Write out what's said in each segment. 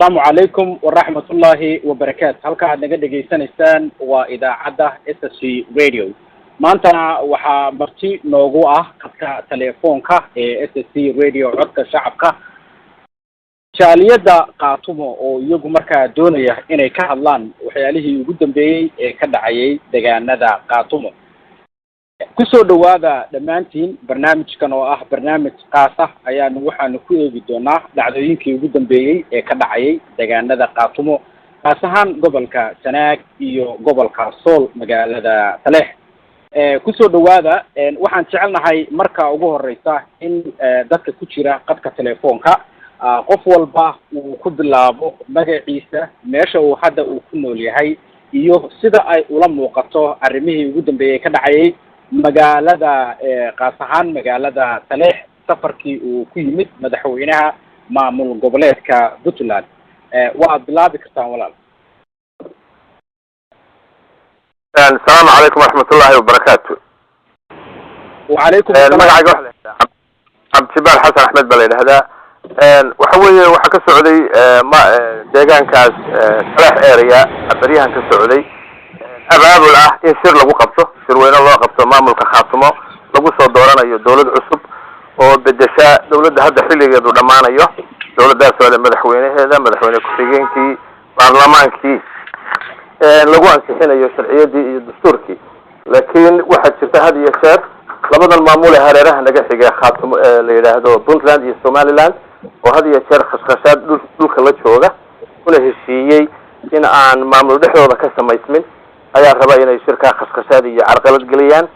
السلام عليكم ورحمة الله وبركاته. هلك عاد نقدر جيسانستان وإذا عدا SSC Radio. ما أنتنا وح مرتي نوجوه قطع تليفونك SSC Radio عدك شعبك. شاليدا قاطمه أو يجو مركا دونية إنه كهلان وحياله يقدم بي كدعي دجان ندى قاطمه. kusoo dhawaada dhammaantiin barnaamijkan oo ah barnaamij qaas ah ayaanu waxaanu ku eegi doonaa dhacdooyinkii ugu dambeeyay ee ka dhacayay deegaanada qaatumo qaas ahaan gobolka Sanaag iyo gobolka Sool magaalada Taleex kusoo dhawaada waxaan jecelnahay marka ugu horeysa in dadka ku jira qadka telefoonka qof walba uu ku bilaabo magaciisa meesha uu hadda uu ku nool yahay iyo sida ay ula muuqato arrimihii ugu dambeeyay ka dhacayay magaalada qaas ahaan magaalada Taleex safarkii uu ku yimid madaxweynaha maamul goboleedka Puntland waa bilaabi kartaan walaal. Assalaamu calaykum waraxmatullaahi wabarakaatu. وعليكم السلام. magacayga waxa la Abdibaal Xasan Axmed baa la yiraahdaa waxa weeye waxa ka socday deegaankaas Taleex area bariyahan ka socday abaabul ah in shir lagu qabto shirweyne loo qabto maamulka Khaatumo lagu soo dooranayo dawlad cusub oo bedesha dawladda hadda xilligeedu dhamaanayo dawladdaas oo madaxweynaheeda madaxweyne ku-xigeenkii baarlamaankii lagu ansixinayo sharciyadii iyo dastuurkii laakiin waxa jirta had iyo jeer labadan maamul ee hareeraha naga xigay Khaatumo la yiraahdo Puntland iyo Somaliland oo had iyo jeer khashkhashaad dhulka la jooga kuna heshiiyay in aan maamul dhexdooda ka samaysmin ayaa raba inay shirka khashkhashaad iyo carqalad galiyaan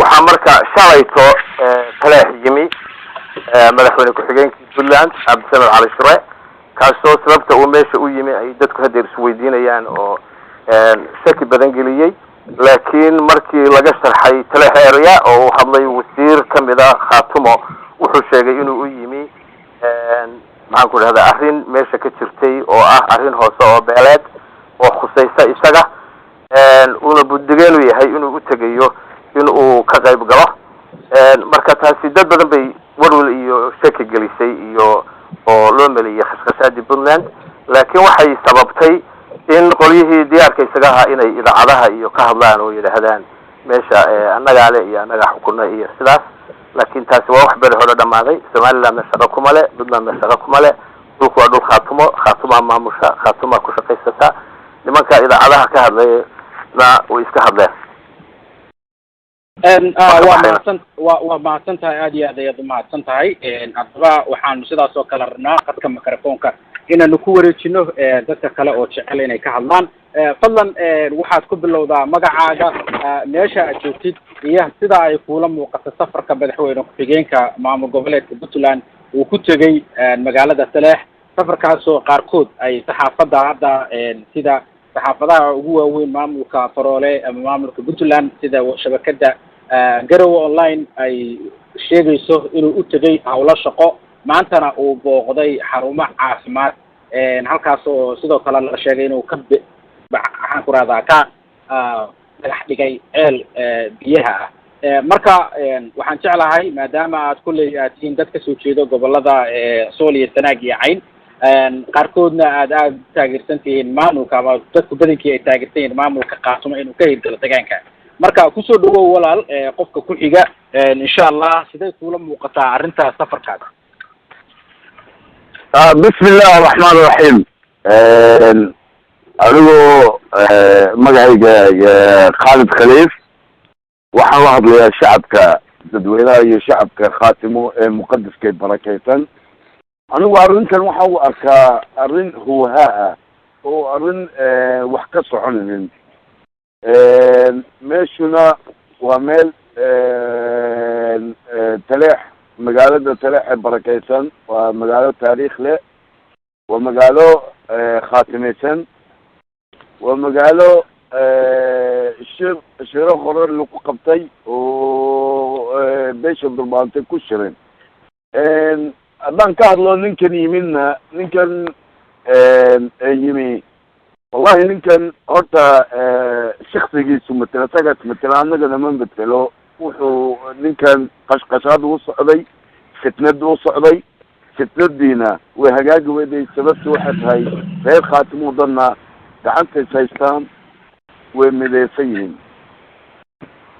waxa marka shalayto Taleex yimi madaxweyne ku-xigeenkii Puntland Abdisamed Cali Shire kaasoo sababta uu meesha u yimi ay dadku hadda isweydiinayaan oo shaki badan geliyay laakiin markii laga sharxay Taleex area oo hadlay wasiir kamida Khaatumo wuxuu sheegay inuu u yimi maxaan ku dhahdaa arrin meesha ka jirtay oo ah arrin hoose oo beeleed oo khusaysa isaga una buddigeen u yahay inuu u tagayo inuu ka qayb galo marka taasi dad badan bay warwal iyo shaki gelisay iyo oo loo meliyay khashkhashaadii Puntland laakiin waxay sababtay in qolyihii diyaarka isaga ahaa inay idaacadaha iyo ka hadlaan oo yiraahdaan meesha annaga ale iyo annaga xukunna iyo sidaas laakiin taasi waa wax bari hore dhamaaday Somaliland shaqo kuma leh Puntland shaqo kuma leh dhulku waa dhul Khaatumo maamusha Khaatumo ku shaqaysata nimanka idaacadaha ka hadlay na way iska hadleen waa mahadsan tahay aad iyo aad ayaad u mahadsan tahay haddaba waxaanu sidaas oo kale rabnaa qadka mikrofoonka inaanu ku wareejino dadka kale oo jecel inay ka hadlaan fadlan waxaad ku bilowdaa magacaaga meesha aad joogtid iyo sida ay kuula muuqato safarka madaxweyne ku-xigeenka maamul goboleedka Puntland uu ku tegay magaalada Taleex safarkaasoo qaarkood ay saxaafadda hadda sida saxaafadaha ugu waaweyn maamulka Faroole ama maamulka Puntland sida shabakada Garowe online ay sheegayso inuu u tegay hawlo shaqo maantana uu booqday xarumo caafimaad halkaas oo sidoo kale la sheegay inuu ka waxaan ku raadaa ka dhagax dhigay ceel biyaha marka waxaan jeclahay maadaama aad kulay aad tihiin dad ka soo jeedo gobolada Sool iyo Sanaag iyo Cayn qaarkoodna aad taageersan tihiin maamulka ama dadku badankii ay taageersan yihiin maamulka Khaatumo inuu ka hirgalo deegaanka marka ku soo dhawow walaal qofka ku xiga insha Allah sidee kula muuqataa arrinta safarkaada bismillaahir rahmaanir rahiim anigoo magacayga Khalid Khaliif waxaan la hadlayaa shacabka dadweynaha iyo shacabka Khaatumo ee muqaddaska barakeysan anigu arrintan waxa uu arkaa arrin huuhaa oo arrin wax ka soconin meeshuna waa meel Taleex magaalada Taleex ee barakeysan waa magaalo taariikh leh waa magaalo khaatimeysan waa magaalo shiro hore lagu qabtay oo beesha durbaantay ku shirin haddaan ka hadlo ninkan yimidna ninkan yimi wallahi ninkan horta shakhsigiisu matala tagad matala annagana ma matelo wuxuu ninkan qashqashaad u socday fitnad u socday fitnadiina way hagaagi weyday sababta waxay tahay reer khaatimo dhanna gacantay haystaan way midaysan yihiin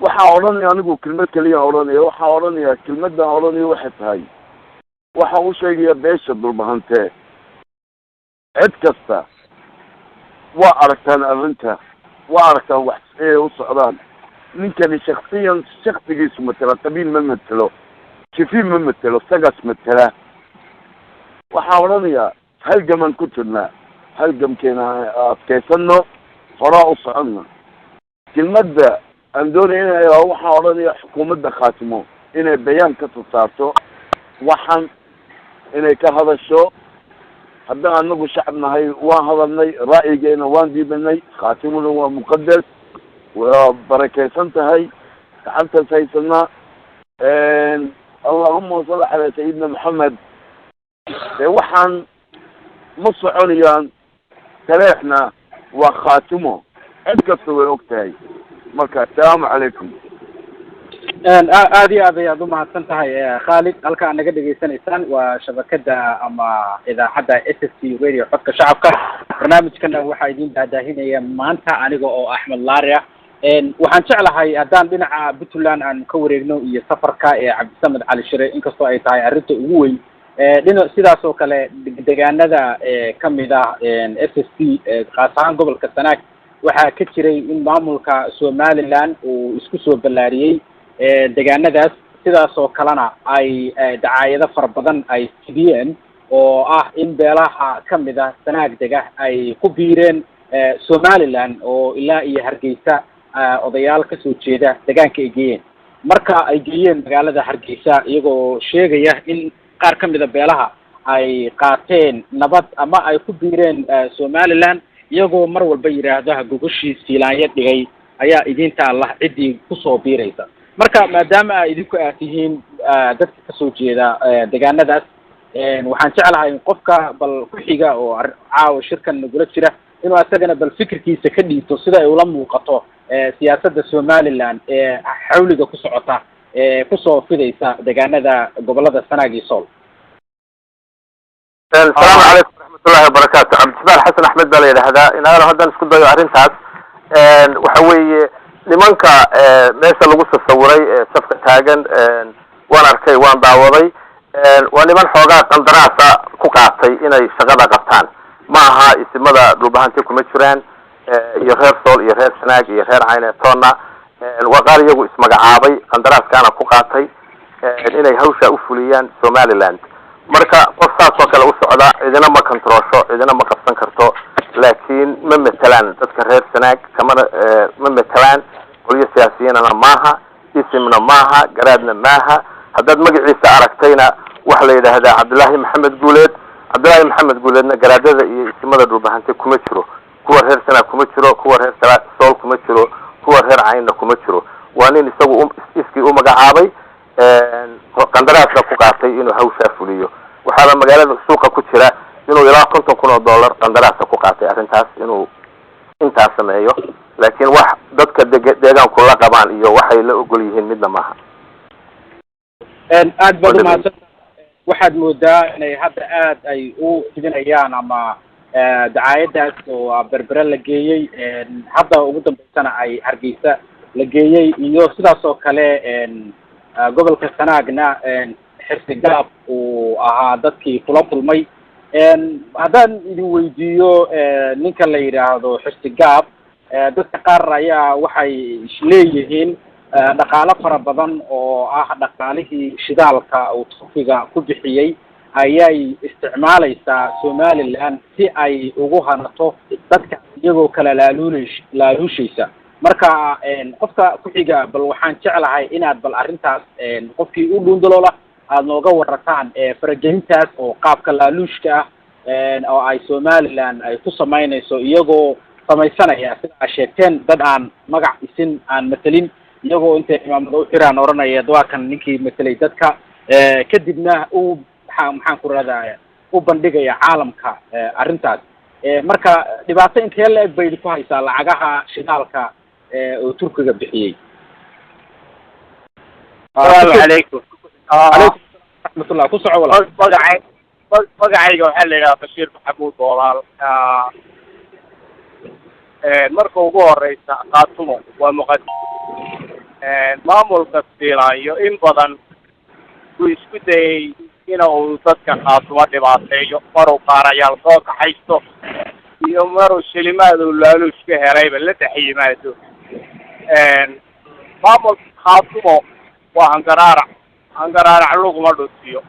waxaa odhanaya anigu kelmad keliya odhanaya waxaa odhanaya kelmadan odhanaya waxay tahay waxaan u sheegaya beesha dhulbahante cid kasta waa aragtaan arrinta waa aragtaan wax ee u socdaan ninkani shaksiyan shaksigiisu matela qabiil ma matelo jifi ma matelo sagas matela waxaa odhanayaa halgamaan ku jirnaa halgamkeena adkaysano horaa u soconna kelmadda aan doonaya inay waxaa odhanaya xukuumadda khaatimo inay bayaan ka soo saarto waxaan inay ka hadasho haddaan anagu shacab nahay waan hadalnay ra'yigeena waan diibanay khaatimuna waa muqadas waa barakaysan tahay gacantaas haysanaa allahuma salli calaa sayidina maxamed dee waxaan ma soconayaan taleexna waa khaatimo cid kasta way og tahay marka assalaamu calaykum aad iyo aad ayaad umahadsan tahay khaalid halka aad naga dhegaysanaysaan waa shabakada ama idaacadda SST radio codka shacabka barnaamijkana waxaa idin daahaahinaya maanta aniga oo Axmed Laari ah waxaan jeclahay haddaan dhinaca Puntland aan ka wareegno iyo safarka Cabdisamed Cali Shire inkastoo ay tahay arrinta ugu weyn dhinac sidaas oo kale deegaanada kamid ah SST qaas ahaan gobolka Sanaag waxaa ka jiray in maamulka Somaliland uu isku soo ballaariyay deegaanadaas sidaas oo kalena ay dacaayado fara badan ay fidiyeen oo ah in beelaha kamid ah Sanaag dega ay ku biireen Somaliland oo ilaa iyo Hargeysa odayaal ka soo jeeda deegaanka ay geeyeen marka ay geeyeen magaalada Hargeysa iyagoo sheegaya in qaar kamid ah beelaha ay qaateen nabad ama ay ku biireen Somaliland iyagoo mar walba yiraahdo gogoshiis fiilaanya dhigay ayaa idinta Allah cidii ku soo biiraysa marka maadaama ay idinku aatihiin dadka ka soo jeeda deegaanadaas waxaan jeclahay qofka bal ku xiga oo caawa shirkan nagula jira inuu asagana bal fikirkiisa ka dhiibto sida ay ula muuqato siyaasadda Somaliland xawliga ku socota ku soo fidaysa deegaanada gobolada Sanaag iyo Sool. السلام عليكم ورحمة الله وبركاته. عبد السلام حسن أحمد بليد هذا إن أنا هذا نسكت بيو أرنتاس وحوي لمنك ماشى لو قصة صوري صفقة تاجن وأنا أركي وأنا دعوضي ولمن حوجات الدراسة كوكاتي إن يشتغل قطان معها اسم هذا روبهان تكون مشران يغير صول يغير سناج يغير عين تونا الوقار يجو اسمه عابي الدراسة كان كوكاتي إن يهوش أفوليان سومالي لاند marka qof saas oo kale u socda idina ma controlsho idina ma qabsan karto laakiin ma matalan dadka reer Sanaag kama ma matalan qoliyo siyaasiyiinna maaha ismina maaha garaadna maaha hadad magaciisa aragtayna waxa la yiraahdaa Cabdullaahi Maxamed Guuleedna garaadada iyo ismada dhulbahanta kuma jiro kuwa reer Sanaag kuma jiro kuwa reer Sool kuma jiro kuwa reer Caynna kuma jiro waa nin isagu iskii u magacaabay qandaraaska ku qaatay inuu hawsha fuliyo waxaa magaalada suuqa ku jira inuu ilaa $50,000 qandaraasa ku qaatay arrintaas inuu intaas sameeyo laakiin wax dadka deegaanku la qabaan iyo waxay la ogol yihiin midna maaha aad baad u mahadsan waxaad moodaa inay hadda aad ay u fidinayaan ama dacaayadaas oo berbera la geeyey hadda ugu dambeysana ay Hargeysa la geeyey iyo sidaas oo kale gobolka Sanaagna xirsigaab uu ahaa dadkii kula kulmay haddaan idin weydiiyo ninka la yiraahdo xirsigaab dadka qaar ayaa waxay leeyihiin dhaqaale fara badan oo ah dhaqaalihii shidaalka uu Turkiga ku bixiyay ayay isticmaalaysaa Somaliland si ay ugu hanato dadka iyagoo kala laaluushaysa marka qofka ku xiga bal waxaan jeclahay inaad bal arrintaas qofkii u dhundalola aad nooga warataan faragelintaas oo qaabka laaluushka ah oo ay Somaliland ay ku sameynayso iyagoo samaysanaya sida sheegteen dad aan magac isin aan matalin iyagoo inta imaamada u xiraan oranaya waa kan ninkii matalay dadka kadibna uu maxaan ku raadaya u bandhigaya caalamka arrintaas marka dhibaato intee la eg bay ku haysaa lacagaha shidaalka oo Turkiga bixiyay. السلام عليكم. عليكم ورحمة الله. كل سنة والله. magacayga waxaa la yidhaha Bashiir Maxamuud Boolaal marka ugu horeysa qaatumo waa muqaddas maamulka Soomaaliya in badan uu isku dayay inuu dadka qaatumo dhibaateeyo maruu qaarayaal soo kaxaysto iyo maruu shilimaadu laaluushka helayba la taxiyimaado maamulka qaatumo waa hangaraarac laguma dhutiyo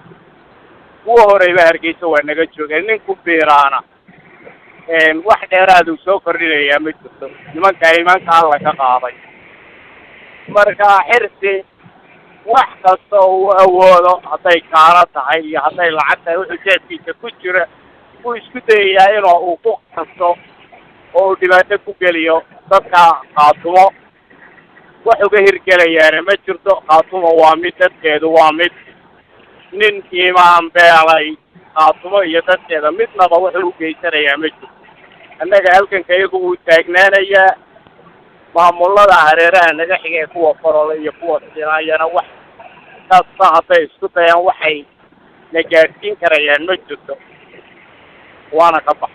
kuwa horeyba Hargeysa waa naga joogeen nin ku biiraana wax dheeraad uu soo kordhinayaa ma jirto nimanka iimaanka alla ka qaaday marka xirsi wax kasta uu awoodo hadday kaala tahay iyo hadday lacag tahay wuxuu jeedkiisa ku jira uu isku dayayaa inuu ku qasto oo uu dhibaato ku geliyo dadka qaatumo wax uga hirgelayaana ma jirto qaatumo waa mid dadkeedu waa mid nin iimaan beelay qaatumo iyo dadkeeda midnaba wuxuu u geysanayaa ma jirto annaga halkanka iyagu uu taagnaanayaa maamulada hareeraha naga xigay kuwa Farole iyo kuwa Sinaayana wax kasta hadday isku dayaan waxay na gaarsiin karayaan ma jirto waana ka bax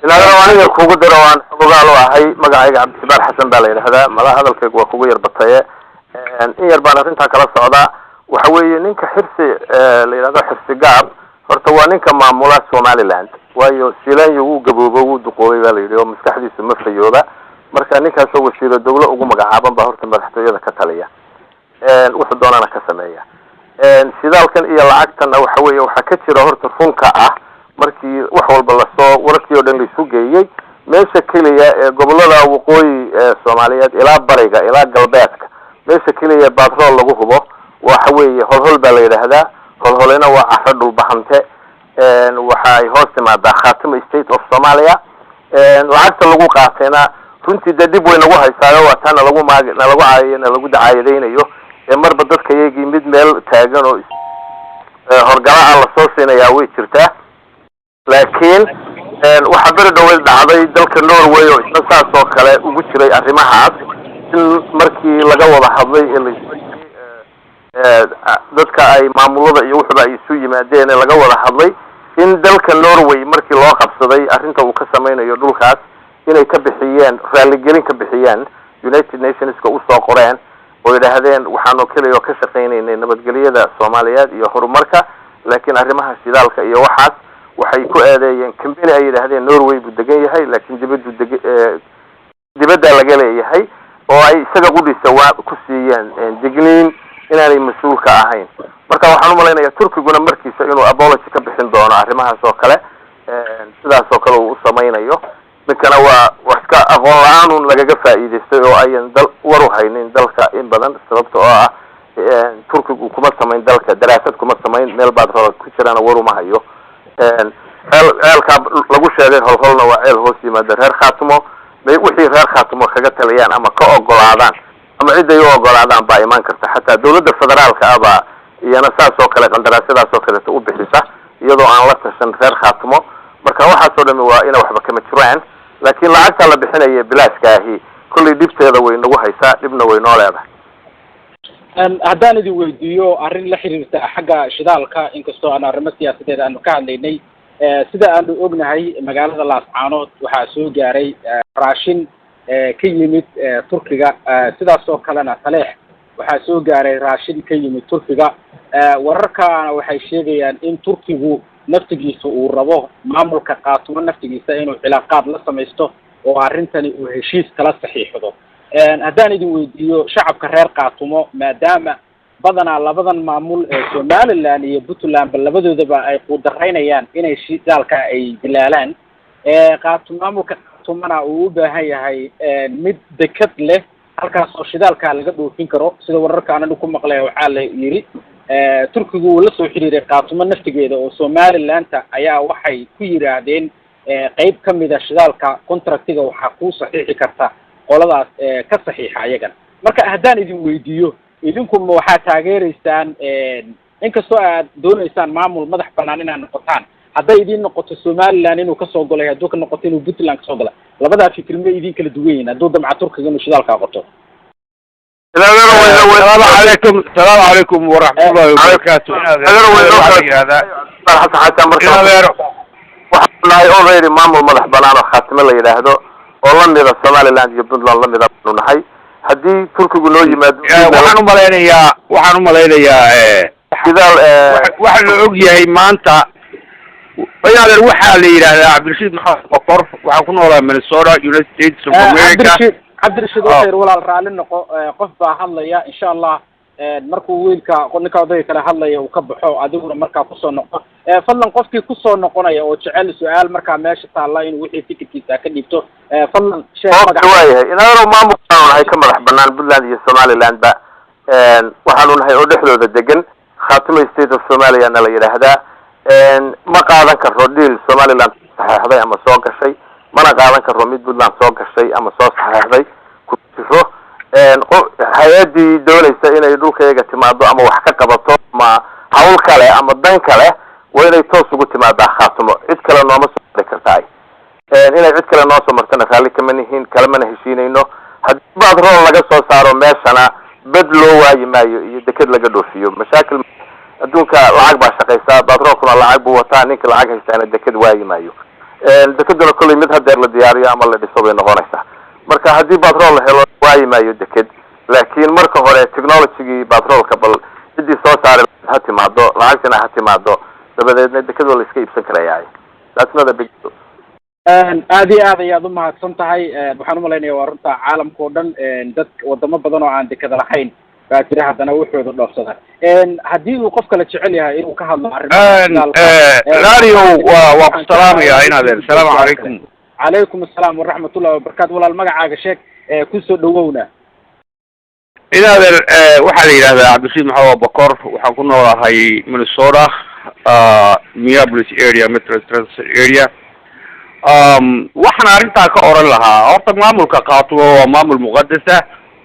ilaa aniga kugu diro waan ogaal u ahay magacayga Cabdisabaar Xasan baa la yiraahdaa mala hadalkaygu waa kugu yar bataye in yar baan arrinta kala socdaa waxa weeye ninka xirsi la yiraahdo xirsi gaab horta waa ninka maamula Somaliland waayo Siilaan uu gaboobo uu duqoobay baa la yiraahdo maskaxdiisu ma fayooba marka ninkaas oo wasiiro dawlad ugu magacaaban baa horta madaxtooyada ka taliya wuxuu doonana ka sameeyaa sidaalkan iyo lacagtana waxa weeye waxa ka jira horta funka ah markii wax walba la soo warkii oo dhan la isu geeyay meesha kaliya ee gobolada waqooyi ee Soomaaliyeed ilaa bariga ilaa galbeedka meesha kaliya batrool lagu hubo waxa weeye holhol baa la yiraahdaa holholena waa afar dhul baxante waxa ay hoos timaadaa Khaatimo State of Somalia lacagta lagu qaatayna runtii dib way nagu haysaayo waa tan lagu maagna lagu caayina lagu dacaayadeynayo marba dadka iyagii mid meel taagan oo horgala la soo siinaya way jirtaa laakiin waxa bari dawlad dhacday dalka Norway oo isna saas oo kale ugu jiray arrimahaas markii laga wada hadlay dadka ay maamulada iyo wuxuu ay isu yimaadeen laga wada hadlay in dalka Norway markii loo qabsaday arrinta uu ka sameeyo dhulkaas inay ka bixiyeen raaligelin ka bixiyeen United Nations ka u soo qoreen oo yiraahdeen waxaanu kaliya ka shaqeynaynay nabadgelyada Soomaaliyeed iyo horumarka laakiin arrimaha shidaalka iyo waxaas waxay ku eedeeyeen company ay yiraahdeen Norway buu degan yahay laakiin dibadda laga leeyahay oo ay isaga qudhiisa waa ku siiyeen digniin inaanay mas'uulka ahayn marka waxaan u maleynayaa Turkiguna markiisa inuu apology ka bixin doono arrimahaas oo kale sidaas oo kale uu sameeyo midkana waa wax ka aqoon la'aan lagaga faa'iideystay oo ayan dal war u haynin dalka in badan sababtoo ah Turkigu kuma sameyn dalka daraasad kuma sameyn meel baad roo ku jirana war uma hayo eelka lagu sheegay holholna waa eel hoos yimaada reer Khaatimo wixii reer Khaatimo kaga taliyaan ama ka ogolaadaan ama cid ay u ogolaadaan baa iman karta xataa dawladda federaalka aba iyana saas oo kale qandaraasadaas oo kale u bixisa iyadoo aan la tashan reer Khaatimo marka waxa soo dhamay waa in waxba kama jiraan laakiin lacagta la bixinayo bilaashkaahi kulli dibteeda way nagu haysaa dibna way noo leedahay haddaan idin weydiiyo arrin la xiriirta xagga shidaalka inkastoo aan arrimo siyaasadeed aanu ka hadlaynay sida aanu ognahay magaalada Laascaanood waxaa soo gaaray raashin ka yimid Turkiga sidaas oo kalena Taleex waxaa soo gaaray raashin ka yimid Turkiga wararka waxay sheegayaan in Turkigu naftigiisa uu rabo maamulka qaatumo naftigiisa inuu cilaaqaad la sameeyo oo arrintani uu heshiis kala saxiixdo haddaan idin weydiiyo shacabka reer qaatumo maadaama badanaa labadan maamul ee Somaliland iyo Puntland labadoodaba ay quudaraynayaan inay shidaalka ay bilaalaan maamulka qaatumana uu u baahan yahay mid dekad leh halkaas oo shidaalka laga dhoofin karo sida wararka aan ku maqlay waxaa la yiri Turkigu la soo xiriiray qaatumo naftigeeda oo Somaliland ayaa waxay ku yiraahdeen qayb kamid ah shidaalka contractiga waxa ku saxiixi karta qoladaas ka saxiixa ayagan marka haddaan idin weydiiyo idinku waxaa taageeraysaan inkastoo aad doonaysaan maamul madax bannaan inaad noqotaan hadday idin noqoto Somaliland inuu ka soo golay hadduu ka noqoto inuu Puntland ka soo gala labadaa fikirma idin kala duwan yihiin hadduu damca Turkiga inuu shidaalka qoto السلام عليكم ورحمة الله وبركاته. حتى مركز waxaan already maamul madax banaan oo khaatimo la yiraahdo oo la mid ah Somaliland iyo Puntland la mid ah nahay hadii Turkigu loo yimaado waxaan u maleynayaa sidaal waxa la og yahay maanta bayaadan waxa la yiraahdaa Cabdirashiid Maxamed Bakor waxa ku noolaa Minnesota United States of America Cabdirashiid oo walaal raali noqo qof baa hadlaya insha Allah markuu wiilka ninka odayga kala hadlaya uu ka baxo adiguna markaa ku soo noqo fadlan qofkii ku soo noqonaya oo jecel su'aal markaa meesha taala inuu wixii fikirkiisa ka dhibto fadlan sheeg magaca waayahay inaanu maamulkan ay ka madax banaan Puntland iyo Somaliland ba waxaanu nahay oo dhexdooda degan khaatimo state of Somalia la yiraahdaa ma qaadan karo deal Somaliland saxeexday ama soo gashay mana qaadan karo mid Puntland soo gashay ama soo saxeexday ku jiro hay'adii doonaysa inay dhulkayga timaado ama wax ka qabato ma hawl kale ama dan kale waa inay toos ugu timaado khaatimo cid kale nooma soo kartaay inay cid kale noo soo martana raali kama nihiin kala mana heshiinayno haddii baad rool laga soo saaro meeshana bad loo waayi maayo iyo deked laga dhoofiyo mashaakil adduunka lacag baa shaqaysaa baad roolkuna lacag buu wataa ninka lacag haystaana deked waayi maayo dekeduna kulli mid hadeer la diyaariyo ama la dhiso bay noqonaysaa marka haddii batrool la helo waayi maayo deked laakiin marka hore technology batroolka bal sidii soo saaray ha timaado lacagtana ha timaado dabadeedna deked wala iska iibsan karayaa that's not a big deal aad ayaad u mahadsan tahay waxaan u maleynayaa waa runta caalamka oo dhan dad wadamo badan oo aan deked lahayn baa jira haddana wuxuudu dhoofsada haddii uu qof kale jecel yahay inuu ka hadlo radio waa ku salaamaya inaad salaamu calaykum عليكم السلام ورحمة الله وبركاته والله المقع شيك كسو دوونا إذا واحد إلى عبد الرشيد محمد بكر وحكونا هاي مينيسوتا ميابوليس اريا مترو ترانس اريا وحنا أرنتا كأورا لها أرتا مامول كقاطوة ومامول مقدسة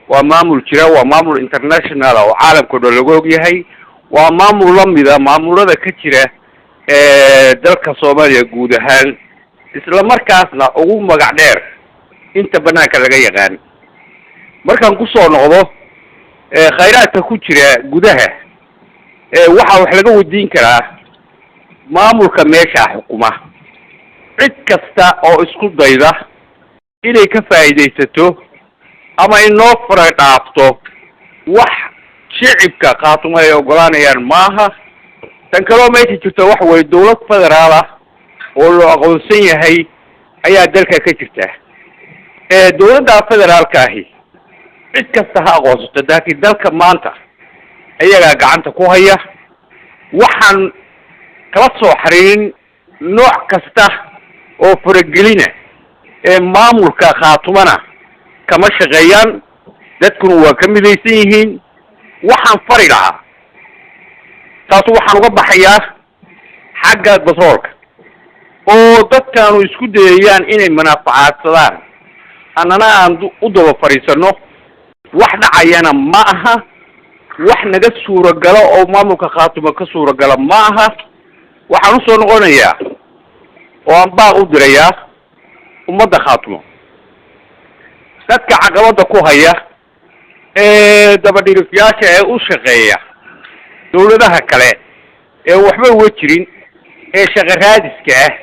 ومامول شراء ومامول انترناشنال وعالم كله لغوغي هاي ومامول لمدة مامول هذا كتيرة دلك صوماليا قودهان isla markaasna ugu magac dheer inta banaanka laga yaqaan markaan ku soo noqdo khayraadka ku jira gudaha waxa wax laga wadiin karaa maamulka meesha xukuma cid kasta oo isku dayda inay ka faa'iideysato ama inoo fara dhaafto wax shicibka qaatuma ay ogolaanayaan maaha tan kaloo meesha jirta wax way dawlad federaal ah oo loo aqoonsan yahay ayaa dalka ka jirta dawladda federaalka ahi cid kasta ha aqoonsato laakiin dalka maanta ayagaa gacanta ku haya waxaan kala soo xariirin nooc kasta oo faragelina maamulka khaatumana kama shaqeeyaan dadkuna waa ka midaysan yihiin waxaan fari lahaa taas waxaan uga baxayaa xagga batroolka oo dadkaanu isku dayayaan inay manaafacaadsadaan annana aan u daba fariisano wax dhacayana ma aha wax naga suuragalo oo maamulka khaatimo ka suuragala ma aha waxaan usoo noqonayaa oo aan baaq u dirayaa ummadda khaatimo dadka caqabada ku haya dabadhirifyaasha ee u shaqeeya dawladaha kale ee waxba uga jirin ee shaqa raadiska ah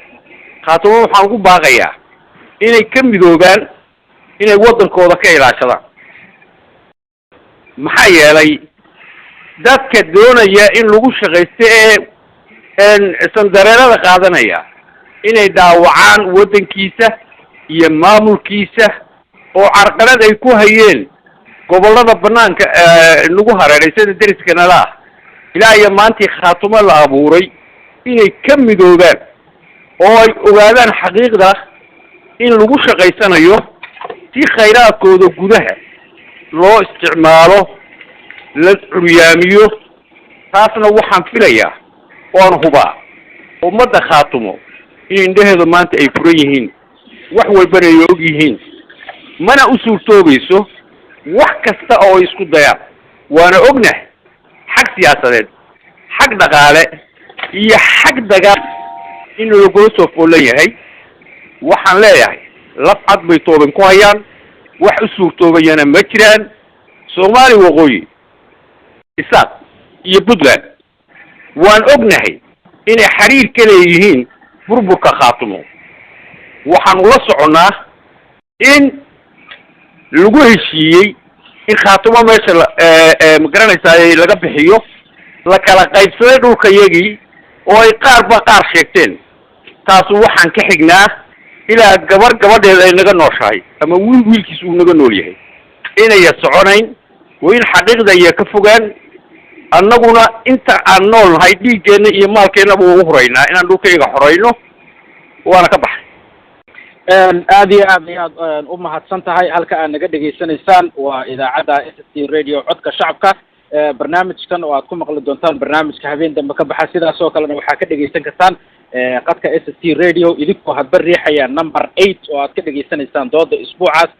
khaatimo waxaan ugu baaqayaa inay ka midoobaan inay waddankooda ka ilaashadaan maxaa yeelay dadka doonaya in lagu shaqaysto sandareerada qaadanaya inay dhaawacaan waddankiisa iyo maamulkiisa oo carqalad ay ku hayeen gobollada banaanka lagu hareeray sida deriskana ah ilaa iyo maantii khaatimo la abuuray inay ka midoobaan oo ay ogaadaan xaqiiqda in lagu shaqaysanayo si khayraadkooda gudaha loo isticmaalo la curyaamiyo taasna waxaan filayaa oan hubaa ummadda khaatimo in indhaheedu maanta ay furan yihiin wax walbana ay og yihiin mana u suurtoobayso wax kasta oo ay isku dayaan waana ognahay xag siyaasadeed xag dhaqaale iyo xag dagaal in lagula soo foolan yahay waxaan leeyahay laf cad bay tooban ku hayaan wax u suurtoobayana ma jiraan soomaali waqooyi isaaq iyo puntland waan ognahay inay xiriir ka leeyihiin burburka khaatumo waxaan ula soconnaa in lagu heshiiyey in khaatumo meesha magaranaysaa laga bixiyo la kala qaybsaday dhulkayagii oo ay qaarba qaar sheegteen taasu waxaan ka xignaa ilaa gabadheeda ay naga nooshahay ama wiilkiis uu naga nool yahay inaya soconayn waa in xaqiiqda iyo ka fogaan annaguna inta aan nool nahay dhiiggeenna iyo maalkeennaba ugu horeynaa inaan dhulkayga xoreyno waana ka baxay aad iyo aad u mahadsan tahay halka aad naga dhegaysanaysaan waa idaacadda SST radio codka shacabka barnaamijkan oo aad ku maqli doontaan barnaamijka habeen dambe ka baxa sidaas oo kalena waxaa ka dhegaysan kartaan qadka SST radio idinkoo hadba riixaya number 8 oo aad ka dhegaysanaysaan dooda isbuucaas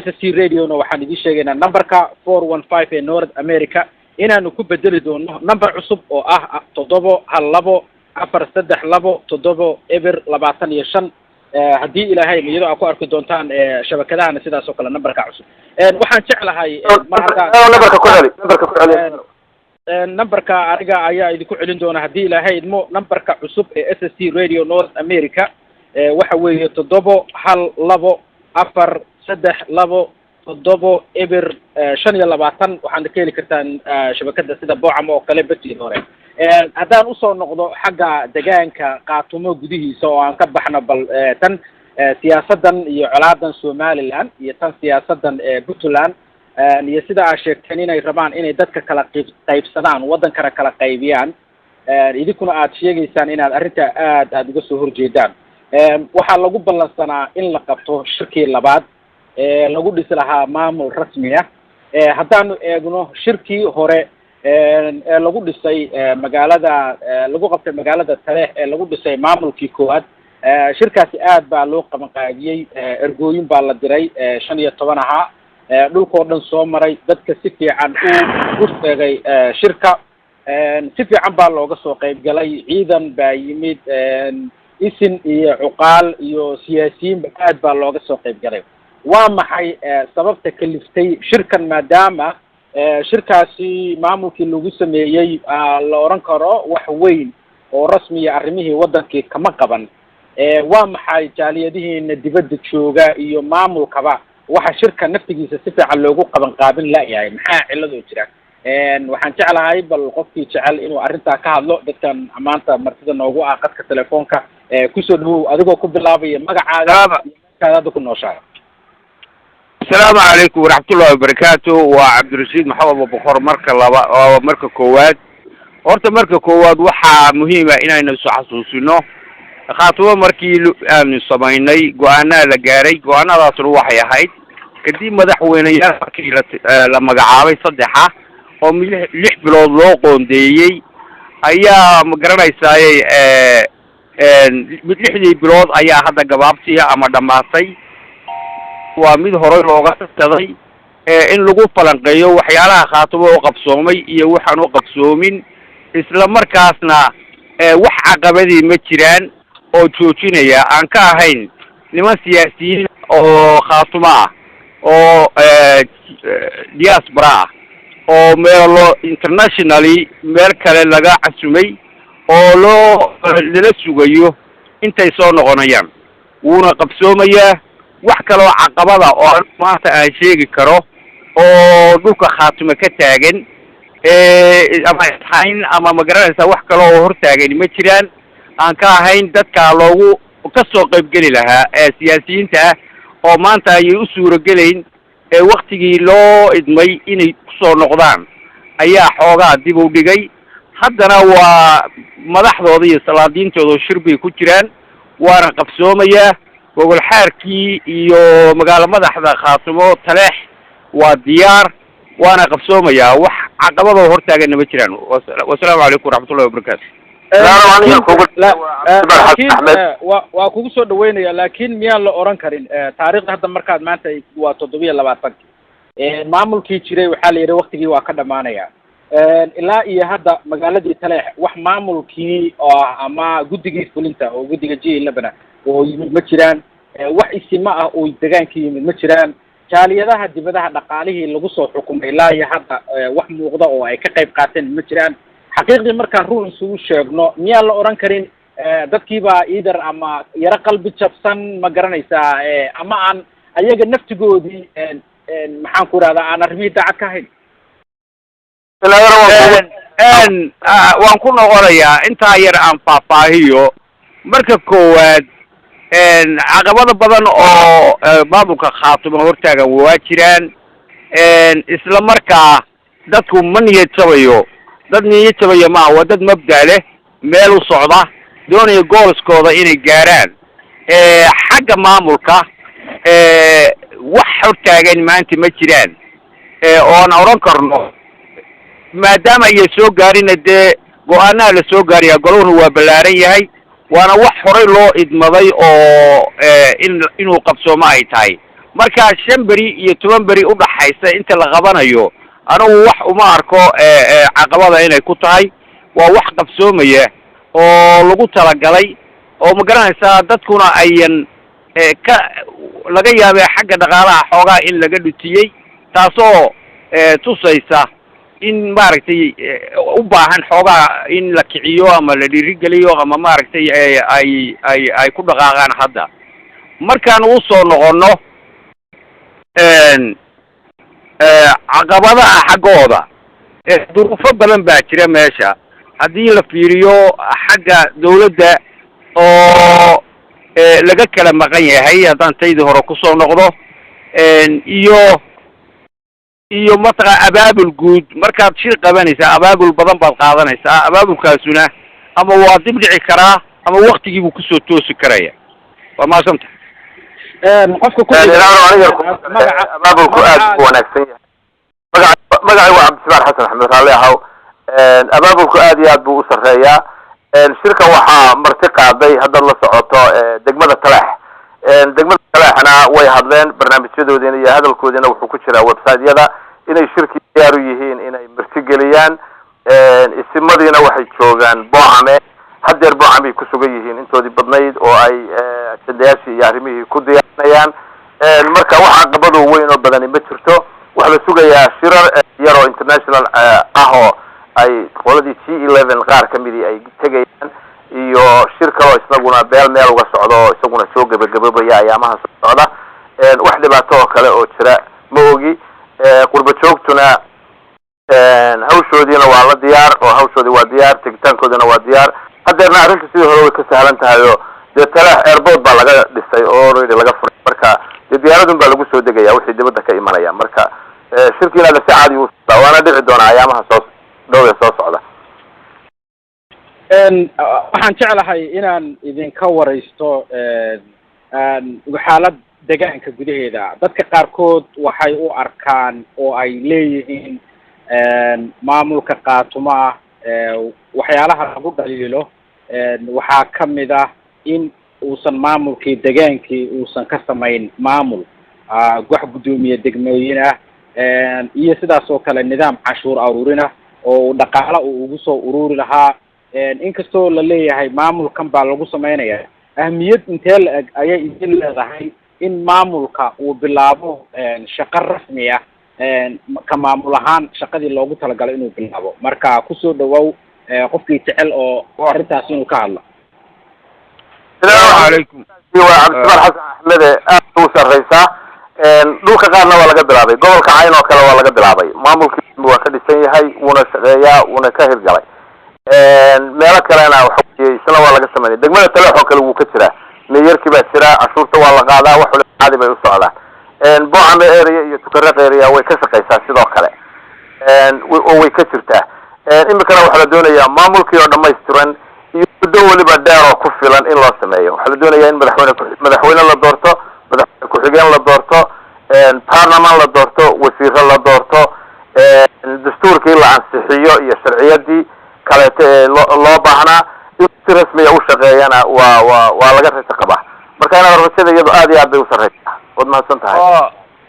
SST radiona waxaan idiin sheegaynaa numberka 415 ee North America inaanu ku bedeli doono number cusub oo ah 712-432-725 haddii ilaahay iyadoo aad ku arki doontaan shabakadahana sidaas oo kale numberka cusub waxaan jeclahay numberka aniga ayaa idinku celin doona haddii ilaahay idmo numberka cusub ee SST radio North America waxa weeye 712-432-725 waxaana ka heli kartaan shabakada sida Boocam oo kale beti hore haddaan usoo noqdo xagga deegaanka qaatumo gudihiisa oo aan ka baxno bal tan siyaasadan iyo colaadan Somaliland iyo tan siyaasadan Puntland iyo sida aad sheegteen inay rabaan inay dadka kala qaybsadaan wadankana kala qaybiyaan idinkuna aad sheegaysaan inaad arrinta aad uga soo horjeedaan waxaa lagu ballansanaa in la qabto shirkii labaad lagu dhisi lahaa maamul rasmi ah haddaanu eegno shirkii hore lagu dhisay magaalada lagu qabtay magaalada Taleex lagu dhisay maamulkii koowaad shirkaasi aad baa loo qabanqaabiyey ergooyin baa la diray 15 ahaa dhulkoo dhan soo maray dadka si fiican u sheegay shirka si fiican baa looga soo qayb galay ciidan baa yimid isin iyo cuqaal iyo siyaasiyiin aad baa looga soo qayb galay waa maxay sababta kaliftay shirkan maadaama shirkaasi maamulkii lagu sameeyey la oran karo wax weyn oo rasmiya arrimihii wadankii kama qaban waa maxay jaaliyadihiina dibadda jooga iyo maamulkaba waxa shirka naftigiisa si fiican loogu qaban qaabin laayahay maxaa ciladu jira waxaan jeclahay bal qofkii jecel inuu arrintaa ka hadlo dadkan maanta martida noogu ah qadka telefoonka kusoo dhawow adigoo ku bilaabaya magacaaga hadda ku nooshahay السلام عليكم ورحمة الله وبركاته وعبد الرشيد محمد بخور مركة كواد horta marka koowaad waxaa muhiima inaynu soo xasuusino khaatumo markii aanu samaynay go'aanada la gaaray go'aanadaasna waxay ahayd kadib madaxweynayaal markii la magacaabay saddexa oo 6 bilood loo qoondeeyey ayaa ma garanaysaa 6 bilood ayaa hadda gabaabsiya ama dhamaatay waa mid hore looga taday in lagu falanqeeyo waxyaalaha khaatumo oo qabsoomay iyo waxaan u qabsoomin isla markaasna wax caqabadii ma jiraan oo joojinaya aan ka ahayn niman siyaasiyiin oo khaatumo ah oo diaspora ah oo meelo internationally meel kale laga casumay oo lala sugayo intay soo noqonayaan wuuna qabsoomayaa wax kaloo caqabada oo maanta aan sheegi karo oo dhulka khaatumo ka taagan ama hayn ama ma garanaysaa wax kale oo hortaagan ma jiraan aan ka ahayn dadka loogu ka soo qaybgeli lahaa siyaasiyiinta ah oo maanta ayay u suurogelayn waktigii loo idmay inay kusoo noqdaan ayaa xoogaa dib u dhigay haddana waa madaxdooda iyo salaadiintooda shir bay ku jiraan waana qabsoomayaa gogol xaarkii iyo magaalo madaxda khaatumo Taleex waa diyaar وانا قبسوميا wax caqabado hortaagan ma jiraan wassalaamu alaykum waraxmatullahi wabarakaatuh waa kugu soo dhaweynaya laakiin miyaan la oran karin taariikhda hadda markaad maanta waa 7 maamulkii jiray waxaa la yiri waqtigii waa ka dhamaanaya ilaa iyo hadda magaaladii Taleex wax maamulkii oo ama guddigii fulinta oo guddiga G11 oo yimid ma jiraan wax isima ah oo deegaankii yimid ma jiraan jaaliyadaha dibadaha dhaqaalihii lagu soo xukumay ilaa iyo hadda wax muuqda oo ay ka qayb qaateen ma jiraan xaqiiqdii markaan run isugu sheegno miyaan la oran karin dadkiibaa either ama yaro qalbi jabsan ma garanaysaa ama aan ayaga naftigoodii maxaan ku rahdaa aan arrimihii daacad ka hayn waan ku noqonayaa intaa yar aan faahfaahiyo marka koowaad caqabado badan oo maamulka khaatumo hortaagan waa jiraan isla markaa dadku ma niyad jabayo dad niyad jabaya maaha waa dad mabda leh meel u socda doonaya goolskooda inay gaaraan xagga maamulka wax hortaagan maanta ma jiraan oon oran karno maadaama ay soo gaarina dee go-aanaha la soo gaaraya golowna waa ballaaran yahay waana wax horay loo idmaday oo inuu qabsoomo ay tahay marka 5 beri iyo 10 beri udhaxaysa inta la qabanayo anigu wax uma arko caqabada inay ku tahay waa wax qabsoomaya oo lagu talagalay oo ma garanaysaa dadkuna ayan laga yaabay xagga dhaqaalaha xoogaa in laga dhutiyey taasoo tusaysa in maaragtay u baahan xoogaa in la kiciyo ama la dhiirigeliyo ama maaragtay ay ku dhaqaaqaan hadda markaan u soo noqono caqabadaha xaggooda duruufo badan baa jira meesha haddii la fiiriyo xagga dawladda oo laga kala maqan yahay haddaan taydii hore kusoo noqdo iyo matqa abaabul guud markaad shir qabanaysaa abaabul badan baad qaadanaysaa abaabulkaasuna ama waa dib dhici karaa ama waktigii buu kusoo toosi karaya waa maasanta qofka abaabulku aad u wanaagsan yahay magacay waa cabdisabaax xasan axmed raalli ahow abaabulku aad iyo aad buu u sarreeyaa shirka waxaa marti qaaday haddaad la socoto degmada Taleex degmada Taleexna way hadleen barnaamijyadoodina iyo hadalkoodina wuxuu ku jiraa website-yada inay shirki diyaar u yihiin inay marti geliyaan isimadiina waxay joogaan Boocame haddeer Boocame ku sugan yihiin intoodii badnayd oo ay ajandayaashii iyo arrimihii ku diyaarinayaan marka waxa qabado weyn oo badan ma jirto waxa la sugayaa shirar yaro international oo ay qoladii G11 qaar kamidii ay tagayaan iyo shir kale oo isaguna meel uga socdo isaguna soo gabagabaya ayaamaha socda wax dhibaato kale oo jira ma ogi qurba joogtuna hawshoodina waa la diyaar oo hawshoodi waa diyaar tigtaankoodina waa diyaar haddeerna arrinta sidii hore way ka sahlan tahay oo dee Taleex airport baa laga dhisay oo already laga furay marka diyaaradun baa lagu soo degaya wixii dibadda ka imanaya marka shirkiina la si caadi u socdaa waana dhici doona ayaamaha soo socda waxaan jeclahay inaan idinka waraysto xaalad deegaanka gudaheeda dadka qaarkood waxay u arkaan oo ay leeyihiin maamulka Khaatumo waxyaalaha lagu dhaliilo waxaa kamid ah in uusan maamulkii deegaankii uusan ka samayn maamul wax gudoomiye degmooyin ah iyo sidaas oo kale nidaam cashuur aruurina oo dhaqaale uu ugu soo ururi lahaa inkastoo la leeyahay maamulkan baa lagu sameynaya ahmiyad intee la-eg ayay idin leedahay in maamulka uu bilaabo shaqo rasmi ah ka maamul ahaan shaqadii loogu talagalay inuu bilaabo marka kusoo dhawow qofkii jecel oo arrintaas inuu ka hadlo السلام عليكم وعبد الله حسن أحمد وسريسا dhulka qaarna waa laga bilaabay gobolka Cayn oo kale waa laga bilaabay maamulkii waa ka dhisan yahay una shaqeeyaa una ka hirgalay meelo kalena waxa isla waa laga sameeyay degmada Taleex oo kale wuu ka jiraa meeyarkii baa jira cashuurta waa la qaadaa wax waliba caadi bay u socdaan Boocame area iyo Tukaraq area way ka shaqeysaa sidoo kale oo way ka jirtaa imikana waxa la doonayaa maamulkii oo dhameystiran iyo waliba dheer oo ku filan in loo sameeyo waxa la doonayaa in madaxweyne la doorto ku-xigeen la doorto baarlamaan la doorto wasiiro la doorto dastuurkii la ansixiyo iyo sharciyadii kaleeto ee loo baahnaa in si rasmi ah u shaqeeyana waa laga rajo qabaa marka inaad rajada iyadu aad iyo aad bay u sarreysaa waad mahadsan tahay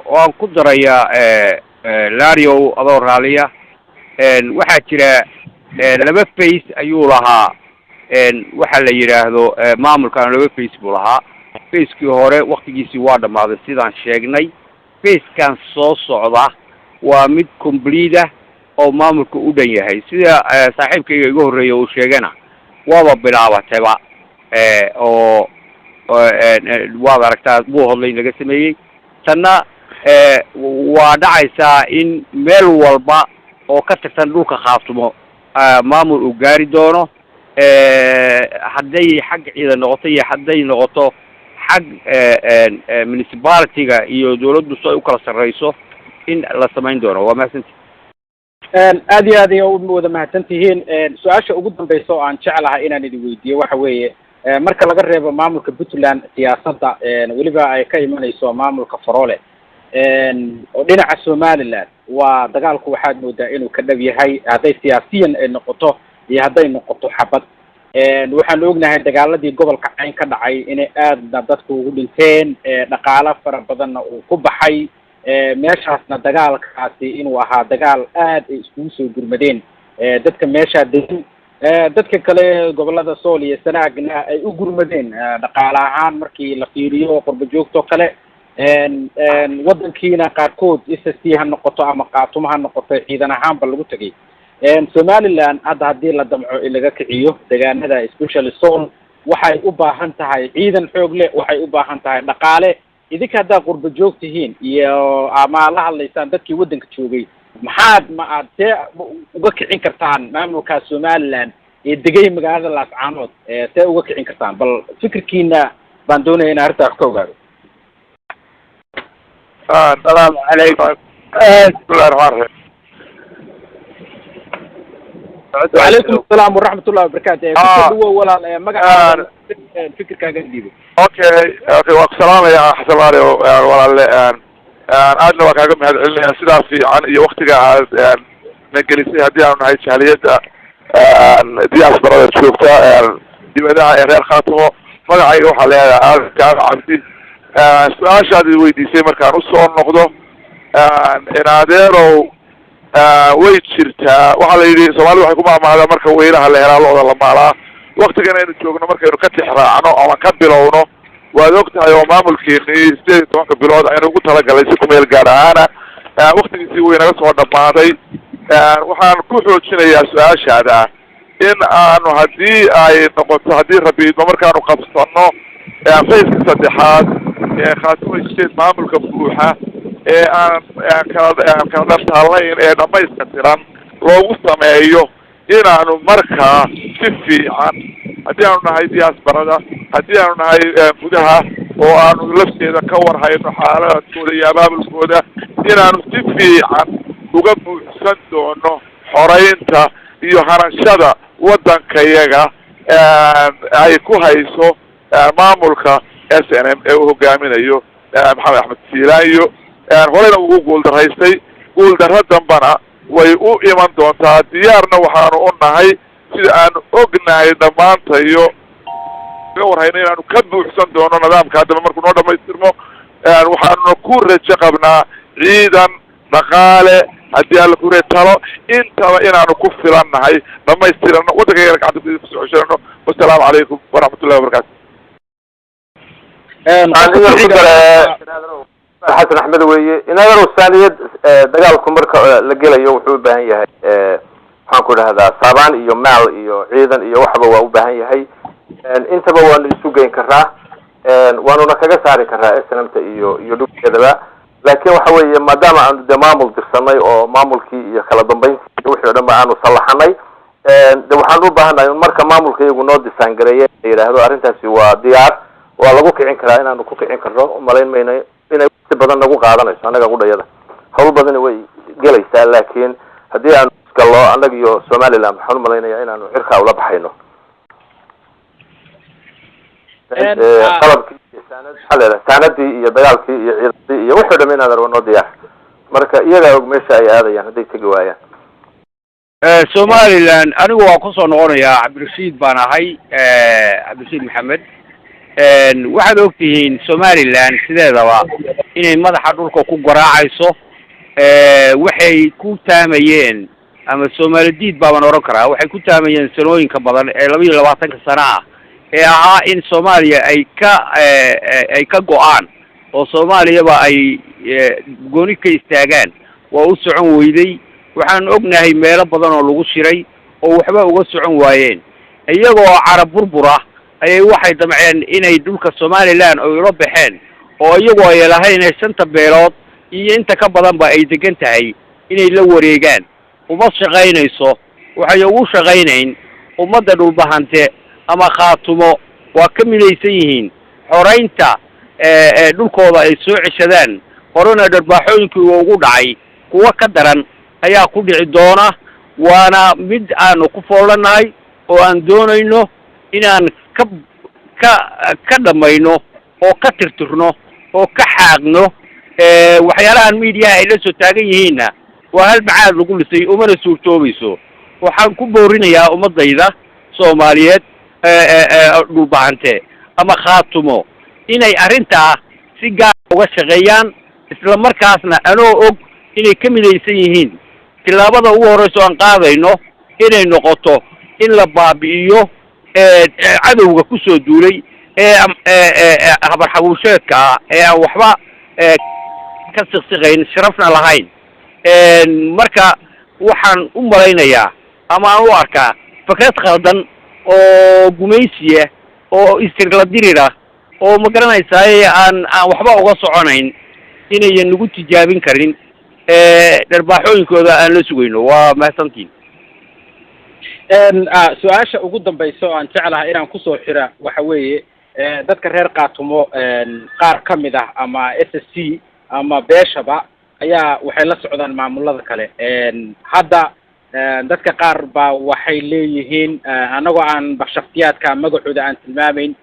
waan ku darayaa Lario adoo raaliya waxaa jira laba face ayuu lahaa waxa la yiraahdo maamulkan laba face buu lahaa facekii hore waqtigiisii waa dhamaaday sidaan sheegnay facekan soo socda waa mid complete oo maamulka u dhan yahay sida saaxiibkayga iga horreeya uu sheegana waaba bilaabatayba oo waad aragtaa buu hodlay laga sameeyey tanna waa dhacaysaa in meel walba oo ka tirsan dhulka khaatumo maamul uu gaari doono hadday xag ciidan noqoto iyo hadday noqoto xag municipality-ga iyo dawladdu si ay u kala sarreyso in la samayn doono waa mahadsanti aad iyo aad u wada mahadsan tihiin su-aasha ugu dambaysa oo aan jeclahay inaan idin weydiiyo waxa weeye marka laga reebo maamulka puntland siyaasadda weliba ay ka imanayso maamulka faroole oo dhinaca somaliland waa dagaalku waxaad moodaa inuu ka dhab yahay hadday siyaasiyan ay noqoto iyo hadday noqoto xabad waxaan ognahay dagaaladii gobolka cayn ka dhacay inay aadna dadku ugu dhinteen dhaqaalo fara badanna uu ku baxay meeshaasna dagaalkaasi inuu ahaa dagaal aad ay iskugu soo gurmadeen dadka meeshaa degan dadka kale gobolada sool iyo sanaagna ay u gurmadeen dhaqaale ahaan markii la fiiriyo qurba joogto kale waddankiina qaarkood SSC ha noqoto ama qaatumo ha noqoto ciidan ahaanba lagu tegay somaliland hadda haddii la damco in laga kiciyo deegaanada especially sool waxay u baahan tahay ciidan xoog leh waxay u baahan tahay dhaqaale idinka haddaa qurba joog tihiin iyo ama la hadlaysaan dadkii waddanka joogay maxaad ma aad see uga kicin kartaan maamulka somaliland ee degay magaalada laascaanood see uga kicin kartaan bal fikirkiina baan doonaya inaan arrintaa wax ka ogaado السلام عليكم بسم الله الرحمن الرحيم وعليكم السلام ورحمة الله وبركاته فكر ولا مقعد فكر كان جديد اوكي والسلام يا حسن علي ولا aadna waa kaaga mahad celinaya sidaas fiican iyo waktiga aad na gelisay haddii aanu nahay jaaliyadda diasporada joogta dibadaha ee reer khaatumo magacayga waxaa leedahay aalkaa cabdi su-aashaad i weydiisay markaan usoo noqdo inadeerow way jirtaa waxaa la yidhi soomaalida waxay ku maamahdaa marka weylaha la helaa looda la maalaa waktigan aynu joogno markaynu ka tixraacno ama ka bilowno waad og tahay oo maamulkeeni 18 bilood aynu ugu talagalay si kumeel gaar ahaana waktigiisii way naga soo dhammaaday waxaan ku xoojinayaa su-aashaada in aanu haddii ay noqoto haddii rabiidmo markaanu qabsano fayska saddexaad ee khaatumo state maamulka buuxa ee aan kala dhartaalayn ee dhamayska tiran loogu sameeyo inaanu markaa si fiican haddii aanu nahay diasporada haddii aanu nahay gudaha oo aanu lafteeda ka warhayno xaaladooda iyo abaabulkooda inaanu si fiican uga buuxsan doono xoreynta iyo hanashada waddankayaga ay ku hayso maamulka SNM ee uu hogaaminayo maxamed axmed siilaanyo horeyna ugu guuldaraystay guuldarro dambana way u iman doontaa diyaarna waxaanu u nahay sida aanu ognahay dhammaantayo ga warhayno inaanu ka buuxsan doono nidaamka haddaba markuu noo dhamaystirmo waxaanuna ku rajo qabnaa ciidan dhaqaale haddii alla kure talo intaba inaanu ku filan nahay dhamaystirano waddankayana gacanta kusoo ceshanano wasalaamu calaykum waraxmatullahi wabarakatu xasan axmed weeye inaadar saaniyad dagaalku marka la gelayo wuxuu u baahan yahay waxaan ku idhahdaa saabaan iyo maal iyo ciidan iyo waxba waa u baahan yahay intaba waanu isu geyn karaa waanuna kaga saari karaa SNMta iyo dhulkeedaba laakiin waxa weeye maadaama aanu de maamul dirsanay oo maamulkii iyo kala dambeyntii wixii o dhan ba aanu sallaxanay de waxaan u baahannahay marka maamulka iyagu noo disaangareeye la yidhaahdo arrintaasi waa diyaar waa lagu kicin karaa inaanu ku kicin karno umalayn mayno inay waqti badan nagu qaadanayso annaga qudhayada hawl badani way gelaysaa laakiin haddii aanu isgallo annaga iyo somaliland waxaan umalaynaya inaanu cirkaa ula baxayno qalabkii iyo saanadii iyo dagaalkii iyo ciidadii iyo wixii o dham inaad arwa noo diyaar marka iyagaa og meesha ay aadayaan hadday tegi waayaan somaliland anigu waa kusoo noqonayaa cabdirashiid baan ahay cabdirashiid maxamed waxaad ogtihiin somaliland sideedaba inay madaxa dhulka ku garaacayso waxay ku taamayeen ama soomalidiid baaban oran karaa waxay ku taamayeen sanooyinka badan ee 22 sano ah ee ahaa in soomaaliya ay ka go-aan oo soomaaliyaba ay gooni ka istaagaan waa u socon weyday waxaan ognahay meelo badan oo lagu shiray oo waxba uga socon waayeen iyagoo carab burbura ayay waxay damceen inay dhulka Somaliland oo ula baxeen oo iyagoo ay lahayn shanta beelood iyo inta ka badanba ay degan tahay inay la wareegaan uma shaqaynayso waxay ugu shaqaynayn ummadda dhulbahante ama khaatumo waa ka midaysan yihiin xoreynta dhulkooda ay soo ceshadaan horena dharbaaxooyinkii ugu dhacay kuwa ka daran ayaa ku dhici doona waana mid aanu ku foolanahay oo aan doonayno inaan ka dhamayno oo ka tirtirno oo ka xaaqno waxyaalahan media ay la soo taagan yihiinna waa hal bacaad lagu lisay umana suurtoobayso waxaan ku boorinayaa ummadayda Soomaaliyeed dhulbahante ama khaatumo inay arrintaa si gaar uga shaqeeyaan isla markaasna anoo og inay ka midaysan yihiin tilaabada ugu horeyso aan qaadayno inay noqoto in la baabi'iyo cadowga ku soo duulay habar xabuusheedka ah ee aan waxba ka siqsiqayn sharafna lahayn marka waxaan u malaynayaa ama aan u arkaa fikrad khaldan oo gumaysiya oo istirla dirira oo ma garanaysaa aan waxba uga soconayn inayan nagu tijaabin karin dharbaaxooyinkooda aan la sugayno waa mahadsantiin su-aasha ugu dambaysa oo aan jeclahay inaan kusoo xira waxa weeye dadka reer Qaatumo qaar ka mid ah ama SSC ama beeshaba ayaa waxay la socdaan maamulada kale hadda dadka qaar baa waxay leeyihiin anagoo aan shakhsiyaadka magacooda aan tilmaamayn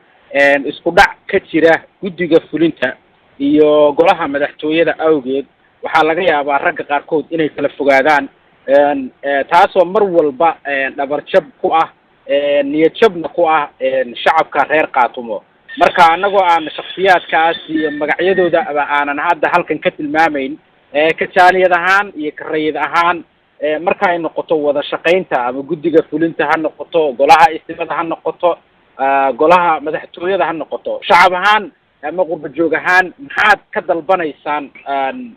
isku dhac ka jira guddiga fulinta iyo golaha madaxtooyada awgeed waxaa laga yaabaa ragga qaarkood inay kala fogaadaan taasoo mar walba dhabarjab ku ah niyad jabna ku ah shacabka reer Qaatumo marka anagoo aan shakhsiyaadkaas iyo magacyadooda aanan hadda halkan ka tilmaamayn ka jaaliyad ahaan iyo ka rayid ahaan marka ay noqoto wada shaqaynta ama guddiga fulinta ha noqoto golaha istimada ha noqoto golaha madaxtooyada ha noqoto shacab ahaan ama qurba joog ahaan maxaad ka dalbanaysaan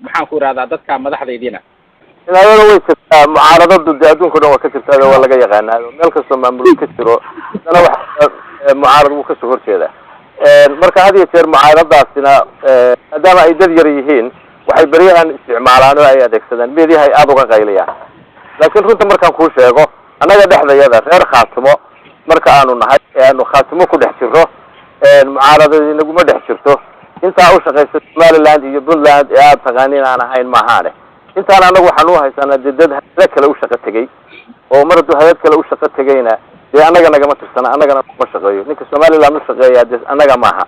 maxaan ku irahdaa dadka madaxdeediina ilaayada way jirtaa mucaaradadu dee adduunka dhan waa ka jirtaa waa laga yaqaanaa meel kastoo maamul ka jiro dana wax mucaarad wuu kasoo horjeedaa marka had iyo jeer mucaaradaasina maadaama ay dad yar yihiin waxay beryahan isticmaalaan oo ay adeegsadaan meediyaha ay aada uga qayliyaan laakiin runta markaan kuu sheego annaga dhexdayada reer Khaatumo marka aanu nahay aanu Khaatumo ku dhex jirro mucaaradadii naguma dhex jirto intaa u shaqaysa Somaliland iyo Puntland ee aad taqaaniin aan ahayn maahaane intaan anagu waxaan u haysanaa dad hay'ad kale u shaqo tagay oo mar hadduu hay'ad kale u shaqo tagayna dee annaga nagama tirsana annagana ma shaqeeyo ninka Somaliland u shaqeeyaa dee annaga maaha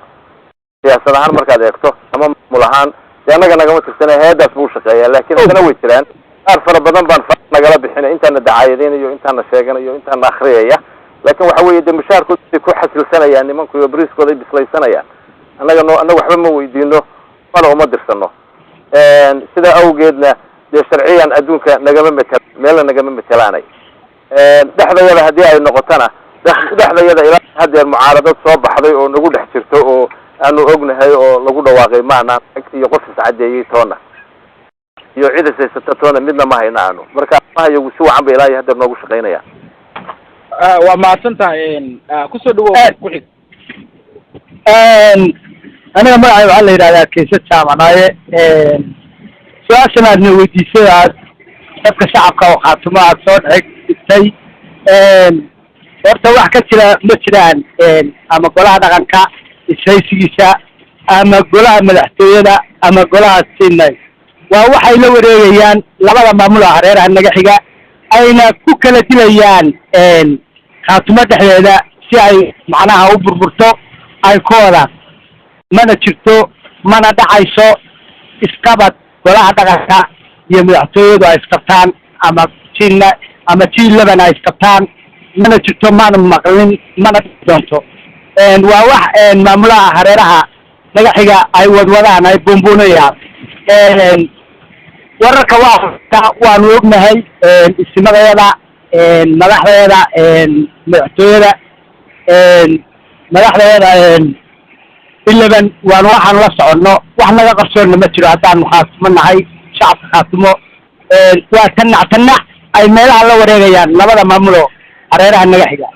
siyaasad ahaan markaad eegto ama maamul ahaan dee annaga nagama tirsana hay'adaas buu shaqeeyaa laakiin haddana way jiraan qaar fara badan baan nagala bixinay intaana dacaayadeynayo intaana sheeganayo intaana akhriyaya laakiin waxa weeye dee mushaarkooda ay ku xasilsanayaan nimanku iyo bariiskooda ay bislaysanayaan annaga waxba ma weydiino mana uma dirsano sidaa awgeedna dee sharciyan adduunka nagama metela meelna nagama metelaanay dhexdayada haddii ay noqotona dhexdayada ilaa haddeer mucaaradad soo baxday oo nagu dhex jirto oo aanu ognahay oo lagu dhawaaqay maanaan iyo qof iscadeeyey toona iyo cid isaysata toona midna ma hayna aanu marka mahayagu si wacan ba ilaa iyo haddeer noogu shaqaynaya waa mahadsan tahay kusoo dhawow ku xig aniga magacay waxaa la yidhahdaa Kaysa Jaamacnaaye su-aashan aadna weydiisay aad dadka shacabka oo Khaatumo aad soo dhigtay horta wax ka jira ma jiraan ama golaha dhaqanka ishaysigiisa ama golaha madaxtooyada ama golaha siinay waa waxay la wareegayaan labada maamul ah hareeraha naga xiga ayna ku kala dilayaan Khaatumo dhexdeeda si ay macnaha u burburto ay ku wadaan mana jirto mana dhacayso isqabad golaha dhaqanka iyo madaxtooyadu ay isqabtaan ama jiilna ama jiil labana ay isqabtaan mana jirto mana maqlin mana doonto waa wax maamulaha hareeraha naga xiga ay wadwadaan ay buunbuunayaan wararka waanu ognahay isimadayada madaxdeeda madaxtooyada madaxdeeda ilaban waan waxaan la soconno wax naga qarsoonna ma jiro haddaanu Khaatumo nahay shacabka Khaatumo waa tanac ay meelaha la wareegayaan labada maamulo hareeraha naga xiga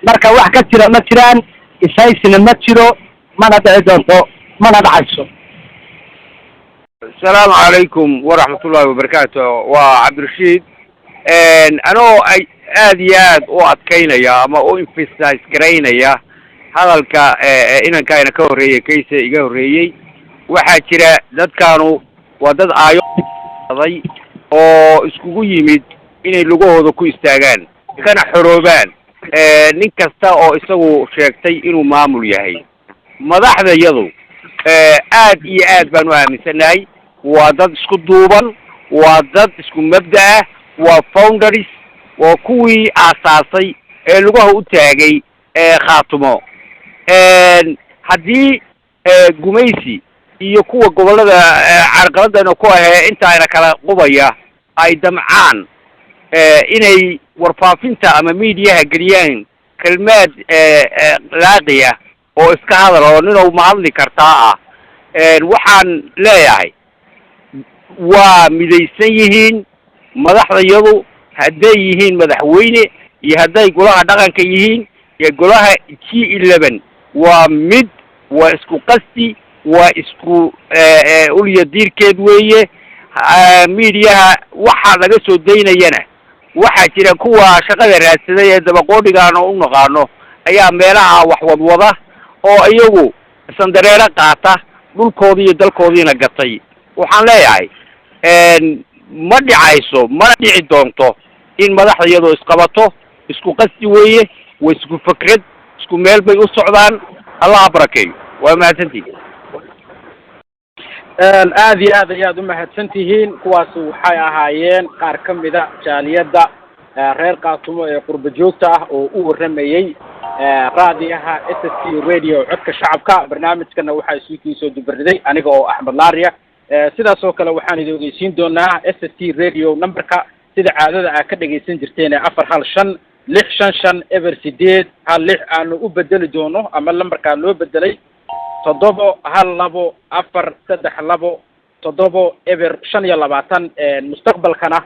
marka wax ka jira ma jiraan isaysina ma jiro mana dhici doonto mana dhacayso. السلام عليكم ورحمة الله وبركاته وعبد الرشيد أنا آد وأتكينا يا ما إنفستايز كرينا يا هذا إن كان كوري كيس يجوري وحكيرة ذات كانوا وذات ضي أو إسكوجي يمد إن اللجوء هذا كويس تاجان كان حروبان نكستا أو إسقوا شيكتي إنه معمول يهي ما ذا هذا يضو آد بنوها مثلاً وضد اسكو دوبان وضد اسكو مبدأ وفاوندريس وكوي أساسي لغة أتاجي خاتمه هدي جميسي يكون قبل هذا عرقلة نكوه أنت أنا كلا قبية أي دمعان إني ورفافين تا أما ميديا جريان كلمات لاقية أو إسكهذا لو نو معلي كرتاء وحن لا يعني ومديسيهين مدحضيضو هدايهين مدحوينه يهداي قولها دقن كيهين يقولها كي اللبن ومد واسكو قستي واسكو أولي الدير كيدوية ميديا وحا لغسو دينا ينا وحا جيرا كوا شغل راسدية دبقودي قانو نقانو ايا ميلاها وحوضوضة او ايوغو سندريرا قاطة دولكودي دالكودي نقطي waxaan leeyahay ma dhicayso ma dhici doonto in madaxda iyadoo isqabato isku qasti weeye way isku fikrad isku meel bay u socdaan Allah barakeeyo waa mahadsantihiin aad iyo aad u mahadsantihiin kuwaas waxay ahaayeen qaar ka mida jaaliyada reer qaatumo ee qurba joogta ah oo u waramayay raadiyaha SST radio codka shacabka barnaamijkana waxa isku soo dubarday aniga oo Axmed Laariya sidaas oo kale waxaan idin ogeysiin doonaa SST radio numberka sida caadada ah ka dhageysan jirteen 415 655 ever 8 hal 6 aanu u bedeli doono ama numberka loo bedelay 712 ever 25 mustaqbalkana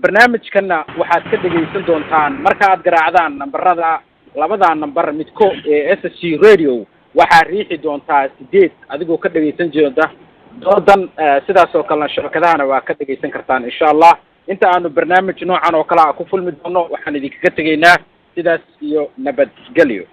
barnaamijkana waxaad ka dhageysan doontaan marka aad garaacdaan numberada labada number midko ee SST radio waxa riixi doontaa 8 adigoo ka dhageysan jeeda doodan sidaas oo kale shabakadahana waa ka dhageysan kartaan insha Allah inta aanu barnaamij noocan oo kala ku fulmi doono waxaan idinkaga tageynaa sidaas iyo nabadgelyo.